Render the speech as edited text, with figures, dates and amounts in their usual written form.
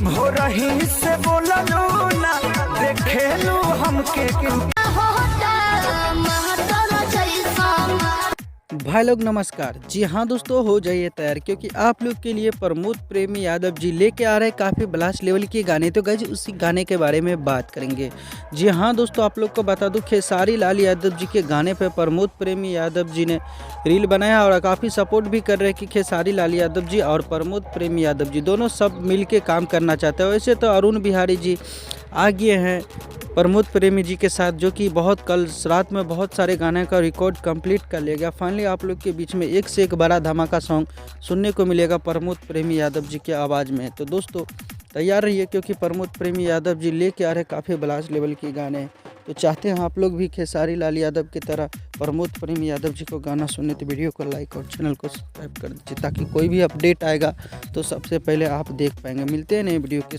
भोरही से बोललू ना देखेलू हमके भाई लोग नमस्कार। जी हाँ दोस्तों, हो जाइए तैयार क्योंकि आप लोग के लिए प्रमोद प्रेमी यादव जी लेके आ रहे हैं काफ़ी ब्लास्ट लेवल के गाने। तो गाइज उसी गाने के बारे में बात करेंगे। जी हाँ दोस्तों, आप लोग को बता दूं खेसारी लाल यादव जी के गाने पे प्रमोद प्रेमी यादव जी ने रील बनाया और काफ़ी सपोर्ट भी कर रहे हैं कि खेसारी लाल यादव जी और प्रमोद प्रेमी यादव जी दोनों सब मिल के काम करना चाहते हैं। वैसे तो अरुण बिहारी जी आ गए हैं प्रमोद प्रेमी जी के साथ, जो कि कल रात में बहुत सारे गाने का रिकॉर्ड कंप्लीट कर लिया गया। फाइनली आप लोग के बीच में एक से एक बड़ा धमाका सॉन्ग सुनने को मिलेगा प्रमोद प्रेमी यादव जी के आवाज़ में। तो दोस्तों तैयार रहिए क्योंकि प्रमोद प्रेमी यादव जी लेके आ रहे काफ़ी ब्लास्ट लेवल के गाने। तो चाहते हैं आप लोग भी खेसारी लाल यादव की तरह प्रमोद प्रेमी यादव जी को गाना सुनने, तो वीडियो को लाइक और चैनल को सब्सक्राइब कर दीजिए ताकि कोई भी अपडेट आएगा तो सबसे पहले आप देख पाएंगे। मिलते हैं नए वीडियो के